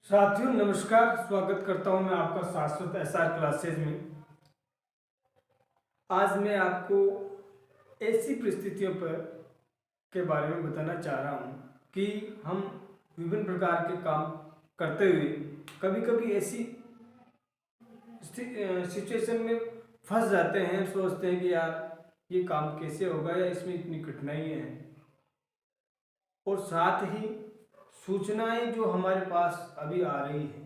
साथियों नमस्कार। स्वागत करता हूं मैं आपका शाश्वत एसआर क्लासेज में। आज मैं आपको ऐसी परिस्थितियों पर के बारे में बताना चाह रहा हूं कि हम विभिन्न प्रकार के काम करते हुए कभी कभी ऐसी सिचुएशन में फंस जाते हैं, सोचते हैं कि यार ये काम कैसे होगा या इसमें इतनी कठिनाई है। और साथ ही सूचनाएं जो हमारे पास अभी आ रही है,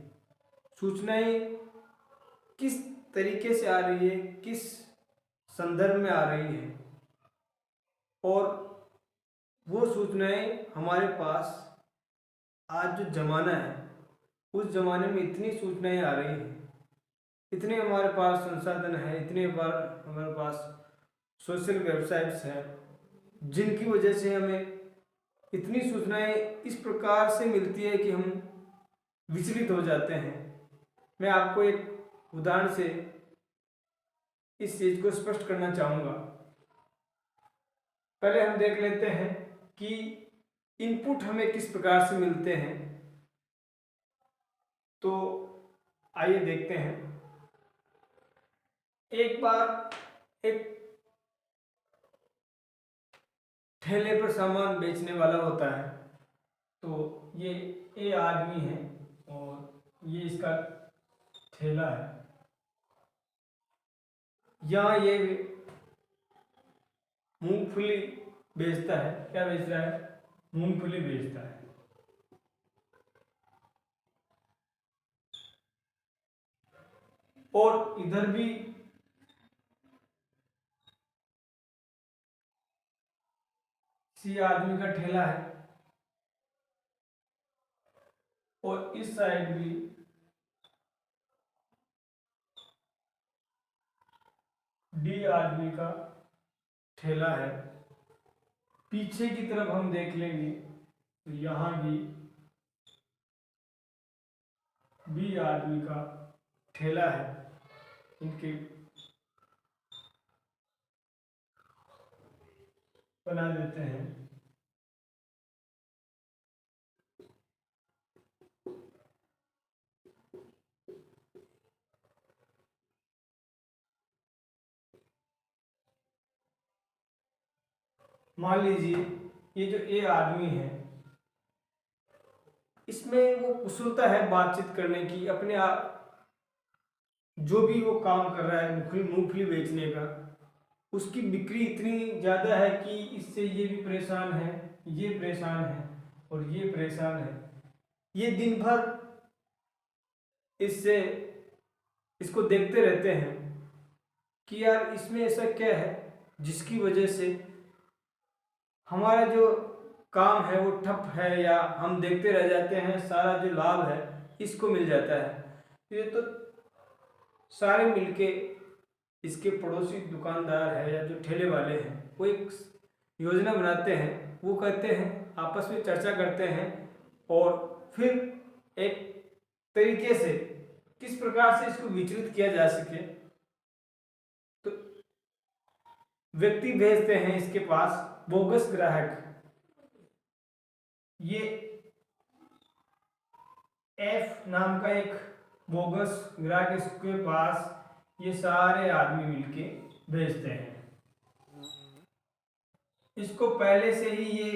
सूचनाएं किस तरीके से आ रही है, किस संदर्भ में आ रही है, और वो सूचनाएं हमारे पास आज जो ज़माना है उस ज़माने में इतनी सूचनाएं आ रही है, इतने हमारे पास संसाधन है, इतने बार हमारे पास सोशल वेबसाइट्स हैं जिनकी वजह से हमें इतनी सूचनाएं इस प्रकार से मिलती है कि हम विचलित हो जाते हैं। मैं आपको एक उदाहरण से इस चीज को स्पष्ट करना चाहूंगा। पहले हम देख लेते हैं कि इनपुट हमें किस प्रकार से मिलते हैं। तो आइए देखते हैं। एक बार एक ठेले पर सामान बेचने वाला होता है। तो ये आदमी है और ये इसका ठेला है। यहाँ ये मूंगफली बेचता है। क्या बेच रहा है? मूंगफली बेचता है। और इधर भी सी आदमी का ठेला है और इस साइड भी डी आदमी का ठेला है। पीछे की तरफ हम देख लेंगे तो यहां भी बी आदमी का ठेला है। इनके बना देते हैं। मान लीजिए ये जो ए आदमी है इसमें वो कुशलता है बातचीत करने की, अपने आप जो भी वो काम कर रहा है मूंगफली बेचने का, उसकी बिक्री इतनी ज़्यादा है कि इससे ये भी परेशान है, ये परेशान है और ये परेशान है। ये दिन भर इससे इसको देखते रहते हैं कि यार इसमें ऐसा क्या है जिसकी वजह से हमारा जो काम है वो ठप है, या हम देखते रह जाते हैं, सारा जो लाभ है इसको मिल जाता है। ये तो सारे मिलके इसके पड़ोसी दुकानदार है या जो ठेले वाले हैं वो एक योजना बनाते हैं। वो कहते हैं, आपस में चर्चा करते हैं और फिर एक तरीके से किस प्रकार से इसको विचलित किया जा सके तो व्यक्ति भेजते हैं इसके पास बोगस ग्राहक। ये एफ नाम का एक बोगस ग्राहक इसके पास ये सारे आदमी मिलके भेजते हैं। इसको पहले से ही ये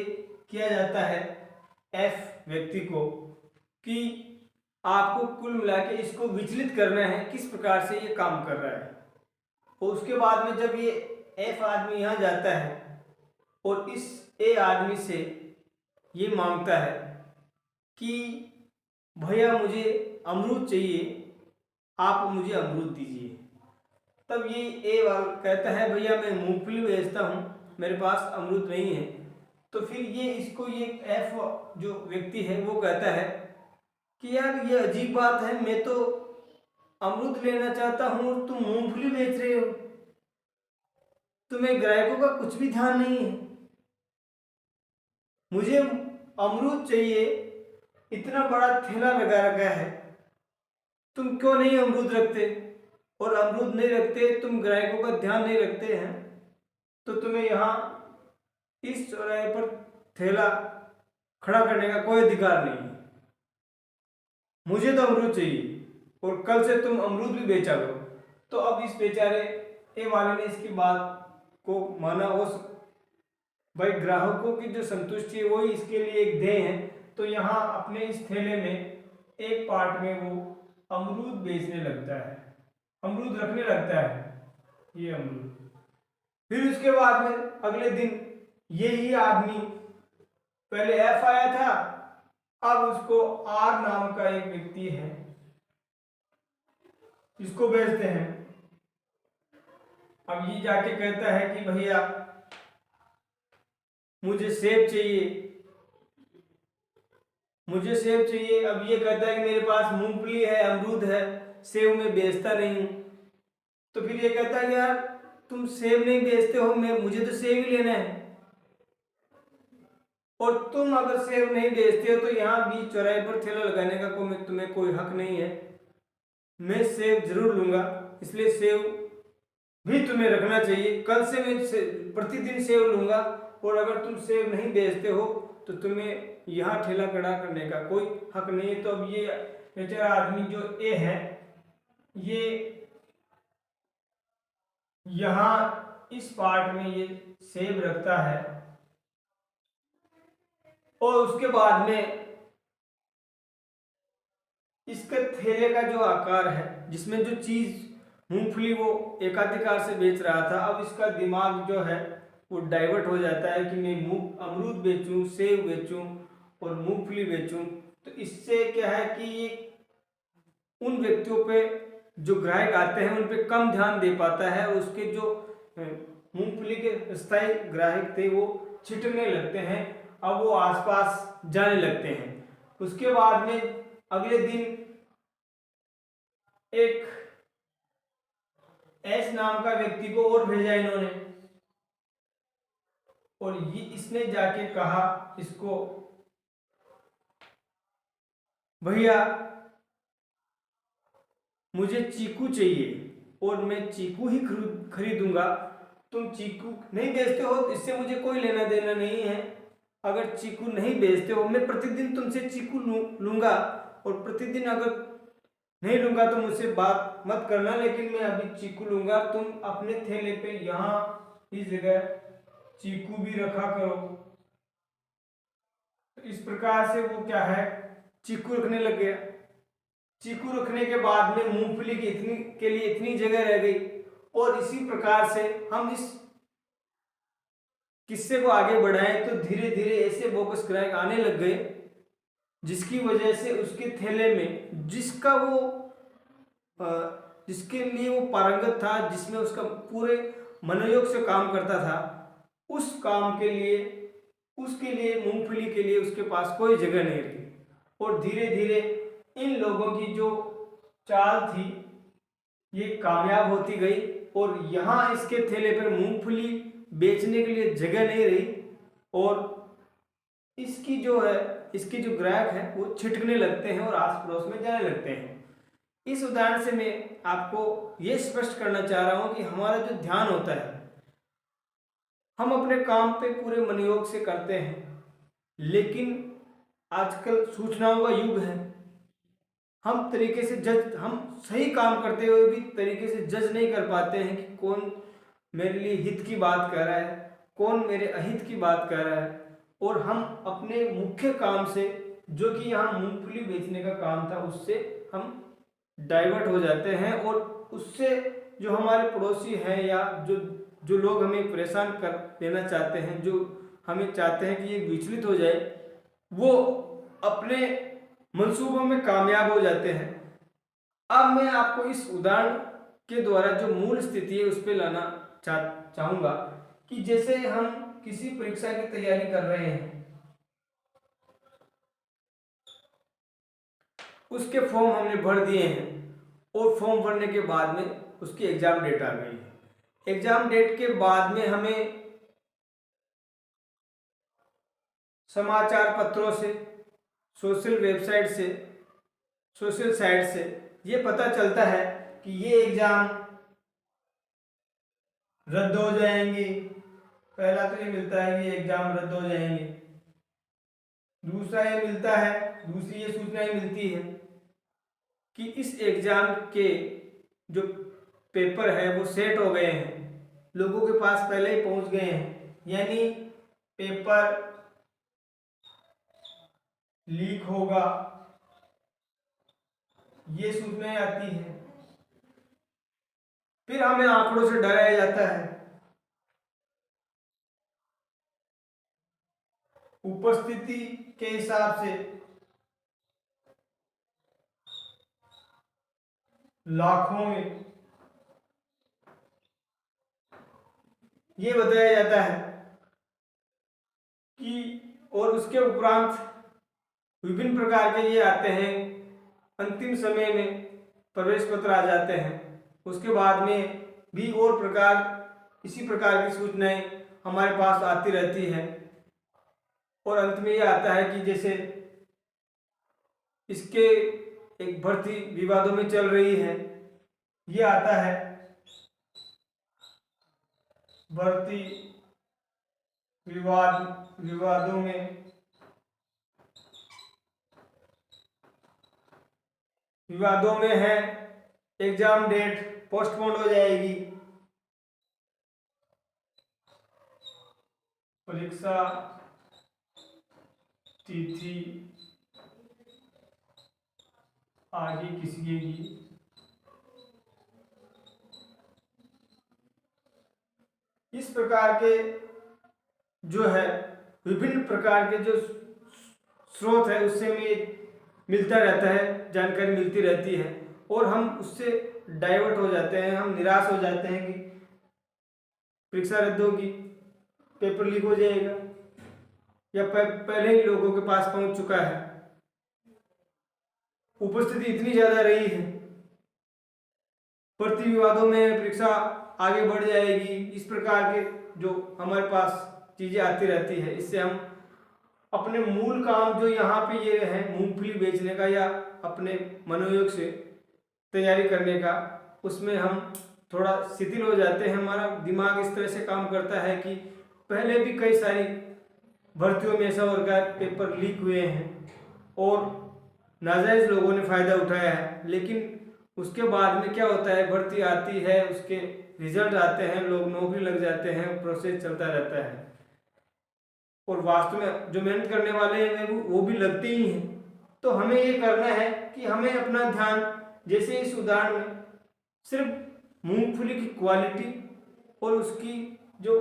किया जाता है एफ व्यक्ति को कि आपको कुल मिला के इसको विचलित करना है किस प्रकार से ये काम कर रहा है। और उसके बाद में जब ये एफ आदमी यहाँ जाता है और इस ए आदमी से ये मांगता है कि भैया मुझे अमरूद चाहिए, आप मुझे अमरूद दीजिए। तब ये ए वाला कहता है भैया मैं मूंगफली बेचता हूँ, मेरे पास अमरूद नहीं है। तो फिर ये इसको ये एफ जो व्यक्ति है वो कहता है कि यार ये अजीब बात है, मैं तो अमरूद लेना चाहता हूँ और तुम मूंगफली बेच रहे हो, तुम्हें ग्राहकों का कुछ भी ध्यान नहीं है। मुझे अमरूद चाहिए, इतना बड़ा ठेला लगा रखा है, तुम क्यों नहीं अमरूद रखते? और अमरूद नहीं रखते, तुम ग्राहकों का ध्यान नहीं रखते हैं, तो तुम्हें यहाँ इस चौराहे पर ठेला खड़ा करने का कोई अधिकार नहीं है। मुझे तो अमरूद चाहिए और कल से तुम अमरूद भी बेचा करो। तो अब इस बेचारे ए वाले ने इसकी बात को माना। उस भाई ग्राहकों की जो संतुष्टि है वही इसके लिए एक ध्येय है। तो यहाँ अपने इस ठेले में एक पार्ट में वो अमरूद बेचने लगता है, अमरूद रखने लगता है, ये अमरूद। फिर उसके बाद में अगले दिन यही आदमी, पहले एफ आया था, अब उसको आर नाम का एक व्यक्ति है, इसको बेचते हैं। अब ये जाके कहता है कि भैया मुझे सेब चाहिए, मुझे सेब चाहिए। अब ये कहता है कि मेरे पास मूंगफली है, अमरूद है, सेब मैं बेचता नहीं हूं। तो फिर ये कहता है कि यार तुम सेब नहीं बेचते हो, मुझे तो सेब ही लेना है, और तुम अगर सेब नहीं बेचते हो तो यहाँ बीच चौराहे पर ठेला लगाने का तुम्हें कोई हक नहीं है। मैं सेब जरूर लूंगा, इसलिए सेब भी तुम्हें रखना चाहिए। कल से मैं प्रतिदिन सेब लूंगा, और अगर तुम सेब नहीं बेचते हो तो तुम्हें यहाँ ठेला खड़ा करने का कोई हक नहीं है। तो अब ये बेचारा आदमी जो ए है, ये यहाँ इस पार्ट में ये सेब रखता है, और उसके बाद में इसके थैले का जो आकार है, जिसमें जो चीज मूंगफली वो एकाधिकार से बेच रहा था, अब इसका दिमाग जो है वो डाइवर्ट हो जाता है कि मैं अमरूद बेचूं, सेब बेचूं और मूंगफली बेचूं। तो इससे क्या है कि ये उन व्यक्तियों पे जो ग्राहक आते हैं उन पे कम ध्यान दे पाता है, और उसके जो मूंगफली के स्थायी ग्राहक थे वो छिटने लगते हैं, अब वो आसपास जाने लगते हैं। उसके बाद में अगले दिन एक एस नाम का व्यक्ति को और भेजा इन्होंने, और ये इसने जाके कहा इसको, भैया मुझे चीकू चाहिए और मैं चीकू ही खरीदूंगा। तुम चीकू नहीं बेचते हो, इससे मुझे कोई लेना देना नहीं है। अगर चीकू नहीं बेचते हो, मैं प्रतिदिन तुमसे चीकू लूंगा, और प्रतिदिन अगर नहीं लूंगा तो मुझसे बात मत करना, लेकिन मैं अभी चीकू लूंगा। तुम अपने थैले पे यहाँ इस जगह चीकू भी रखा करो। तो इस प्रकार से वो क्या है, चीकू रखने लग गया। चीकू रखने के बाद में मूंगफली की के लिए इतनी जगह रह गई, और इसी प्रकार से हम इस किस्से को आगे बढ़ाएं तो धीरे धीरे ऐसे बोगस ग्राहक आने लग गए, जिसकी वजह से उसके थैले में जिसके लिए वो पारंगत था, जिसमें उसका पूरे मनोयोग से काम करता था, उस काम के लिए उसके लिए मूंगफली के लिए उसके पास कोई जगह नहीं रही। और धीरे धीरे इन लोगों की जो चाल थी ये कामयाब होती गई, और यहाँ इसके थैले पर मूंगफली बेचने के लिए जगह नहीं रही, और इसके जो ग्राहक है वो छिटकने लगते हैं और आस पड़ोस में जाने लगते हैं। इस उदाहरण से मैं आपको ये स्पष्ट करना चाह रहा हूं कि हमारा जो ध्यान होता है, हम अपने काम पे पूरे मनोयोग से करते हैं, लेकिन आजकल सूचनाओं का युग है। हम सही काम करते हुए भी तरीके से जज नहीं कर पाते हैं कि कौन मेरे लिए हित की बात कर रहा है, कौन मेरे अहित की बात कर रहा है। और हम अपने मुख्य काम से, जो कि यहाँ मूंगफली बेचने का काम था, उससे हम डाइवर्ट हो जाते हैं, और उससे जो हमारे पड़ोसी हैं या जो लोग हमें परेशान कर देना चाहते हैं, जो हमें चाहते हैं कि ये विचलित हो जाए, वो अपने मंसूबों में कामयाब हो जाते हैं। अब मैं आपको इस उदाहरण के द्वारा जो मूल स्थिति है उस पर लाना चाहूंगा कि जैसे हम किसी परीक्षा की तैयारी कर रहे हैं, उसके फॉर्म हमने भर दिए हैं, और फॉर्म भरने के बाद में उसकी एग्जाम डेट आ गई है। एग्जाम डेट के बाद में हमें समाचार पत्रों से, सोशल वेबसाइट से, सोशल साइट से ये पता चलता है कि ये एग्जाम रद्द हो जाएंगी। पहला तो ये मिलता है कि ये एग्जाम रद्द हो जाएंगे, दूसरा ये मिलता है, दूसरी ये सूचना ही मिलती है कि इस एग्ज़ाम के जो पेपर है वो सेट हो गए हैं, लोगों के पास पहले ही पहुंच गए हैं, यानी पेपर लीक होगा ये सूचनाएं आती है। फिर हमें आंकड़ों से डराया जाता है। उपस्थिति के हिसाब से लाखों में ये बताया जाता है कि, और उसके उपरांत विभिन्न प्रकार के ये आते हैं, अंतिम समय में प्रवेश पत्र आ जाते हैं, उसके बाद में भी और प्रकार इसी प्रकार की सूचनाएं हमारे पास आती रहती है। और अंत में ये आता है कि जैसे इसके एक भर्ती विवादों में चल रही है, ये आता है भर्ती विवादों में है, एग्जाम डेट पोस्टपोन हो जाएगी, परीक्षा तिथि आगे खिसकेगी। इस प्रकार के जो है विभिन्न प्रकार के जो स्रोत है उससे में मिलता रहता है, जानकारी मिलती रहती है, और हम उससे डाइवर्ट हो जाते हैं, हम निराश हो जाते हैं कि परीक्षा रद्द होगी, पेपर लीक हो जाएगा, या पहले ही लोगों के पास पहुंच चुका है, उपस्थिति इतनी ज़्यादा रही है, भर्ती विवादों में परीक्षा आगे बढ़ जाएगी। इस प्रकार के जो हमारे पास चीज़ें आती रहती है, इससे हम अपने मूल काम जो यहाँ पे ये है मूंगफली बेचने का या अपने मनोयोग से तैयारी करने का, उसमें हम थोड़ा शिथिल हो जाते हैं। हमारा दिमाग इस तरह से काम करता है कि पहले भी कई सारी भर्तियों में ऐसा हो रखा है, पेपर लीक हुए हैं और नाजायज़ लोगों ने फ़ायदा उठाया है, लेकिन उसके बाद में क्या होता है, भर्ती आती है, उसके रिजल्ट आते हैं, लोग नौकरी लग जाते हैं, प्रोसेस चलता रहता है, और वास्तव में जो मेहनत करने वाले हैं वो भी लगते ही हैं। तो हमें ये करना है कि हमें अपना ध्यान, जैसे इस उदाहरण में सिर्फ मूंगफली की क्वालिटी और उसकी जो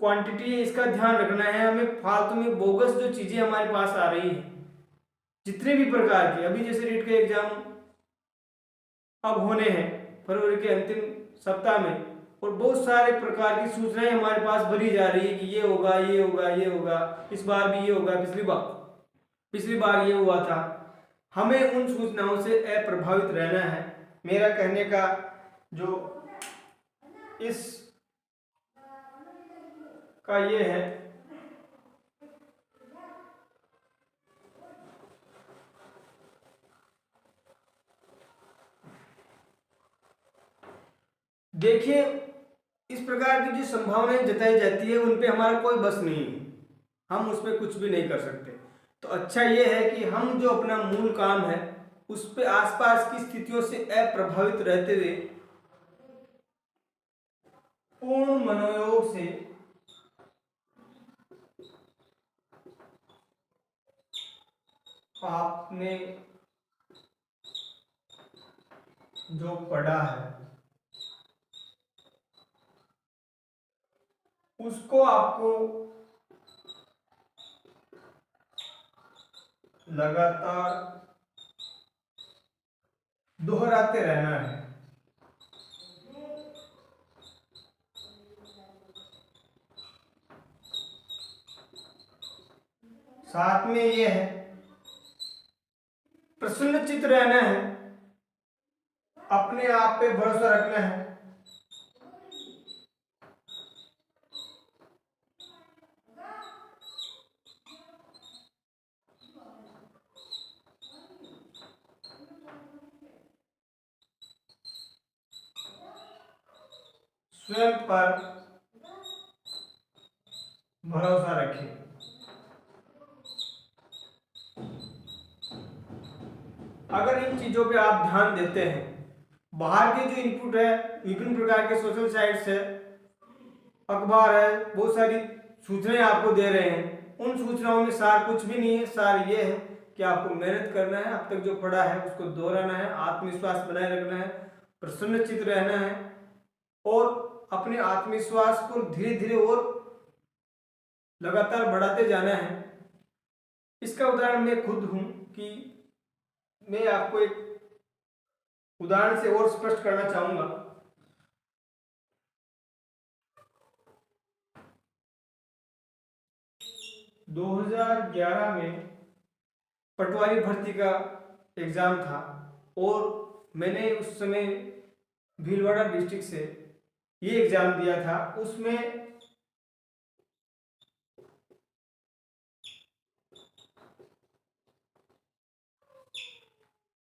क्वांटिटी है इसका ध्यान रखना है। हमें फालतू में बोगस जो चीज़ें हमारे पास आ रही हैं जितने भी प्रकार की, अभी जैसे रीट के एग्जाम अब होने हैं फरवरी के अंतिम सप्ताह में, और बहुत सारे प्रकार की सूचनाएं हमारे पास भरी जा रही है कि ये होगा, ये होगा, ये होगा, इस बार भी ये होगा, पिछली बार ये हुआ था। हमें उन सूचनाओं से अप्रभावित रहना है। मेरा कहने का जो इस का ये है देखिए, इस प्रकार की जो संभावनाएं जताई जाती है उन पे हमारा कोई बस नहीं है, हम उस पर कुछ भी नहीं कर सकते। तो अच्छा ये है कि हम जो अपना मूल काम है उस पे आसपास की स्थितियों से अप्रभावित रहते हुए पूर्ण मनोयोग से आपने जो पढ़ा है उसको आपको लगातार दोहराते रहना है। साथ में ये है प्रसन्नचित्त रहना है, अपने आप पे भरोसा रखना है, स्वयं पर भरोसा रखें। अगर इन चीज़ों पे आप ध्यान देते हैं, बाहर के जो इनपुट है, विभिन्न प्रकार के सोशल साइट्स है, अखबार है, बहुत सारी सूचनाएं आपको दे रहे हैं, उन सूचनाओं में सार कुछ भी नहीं है। सार ये है कि आपको मेहनत करना है, अब तक जो पढ़ा है उसको दोहराना है, आत्मविश्वास बनाए रखना है, प्रसन्नचित्त रहना है और अपने आत्मविश्वास को धीरे धीरे और लगातार बढ़ाते जाना है। इसका उदाहरण मैं खुद हूं कि मैं आपको एक उदाहरण से और स्पष्ट करना चाहूंगा। 2011 में पटवारी भर्ती का एग्ज़ाम था और मैंने उस समय भीलवाड़ा डिस्ट्रिक्ट से ये एग्ज़ाम दिया था। उसमें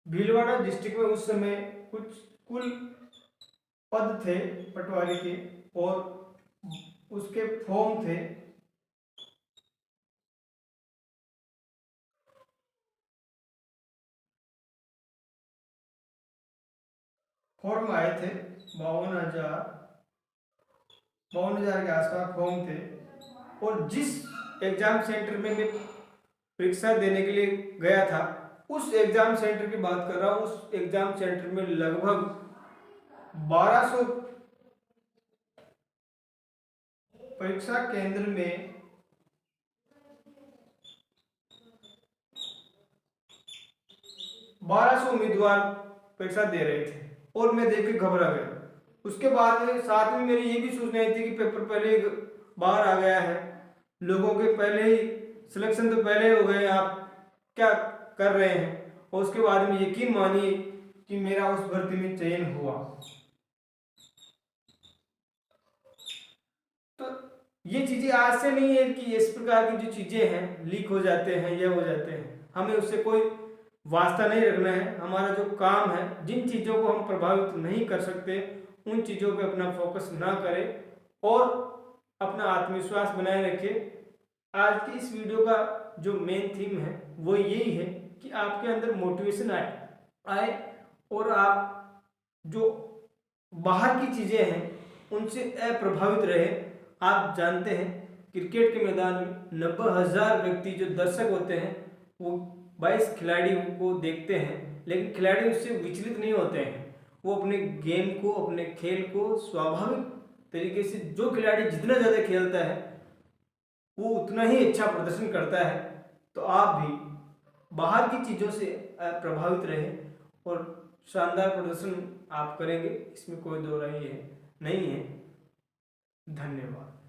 भीलवाड़ा डिस्ट्रिक्ट में उस समय कुछ कुल पद थे पटवारी के और उसके फॉर्म थे। फॉर्म आए थे 52,000 के आसपास फॉर्म थे और जिस एग्जाम सेंटर में मैं परीक्षा देने के लिए गया था उस एग्जाम सेंटर की बात कर रहा हूँ। उस एग्जाम सेंटर में लगभग 1200 परीक्षा केंद्र में 1200 उम्मीदवार परीक्षा दे रहे थे और मैं देख के घबरा गया। उसके बाद में साथ में मेरी ये भी सूचना आई थी कि पेपर पहले ही बाहर आ गया है, लोगों के पहले ही सिलेक्शन तो पहले हो गए, आप क्या कर रहे हैं। और उसके बाद में यकीन मानिए कि मेरा उस भर्ती में चयन हुआ। तो ये चीज़ें आज से नहीं है कि इस प्रकार की जो चीज़ें हैं लीक हो जाते हैं, ये हो जाते हैं, हमें उससे कोई वास्ता नहीं रखना है। हमारा जो काम है, जिन चीज़ों को हम प्रभावित नहीं कर सकते उन चीज़ों पे अपना फोकस ना करें और अपना आत्मविश्वास बनाए रखें। आज की इस वीडियो का जो मेन थीम है वो यही है कि आपके अंदर मोटिवेशन आए और आप जो बाहर की चीज़ें हैं उनसे अप्रभावित रहे। आप जानते हैं क्रिकेट के मैदान में 90,000 व्यक्ति जो दर्शक होते हैं वो 22 खिलाड़ियों को देखते हैं, लेकिन खिलाड़ी उससे विचलित नहीं होते हैं। वो अपने गेम को, अपने खेल को स्वाभाविक तरीके से, जो खिलाड़ी जितना ज़्यादा खेलता है वो उतना ही अच्छा प्रदर्शन करता है। तो आप भी बाहर की चीज़ों से प्रभावित रहें और शानदार प्रदर्शन आप करेंगे, इसमें कोई दो राय है नहीं है। धन्यवाद।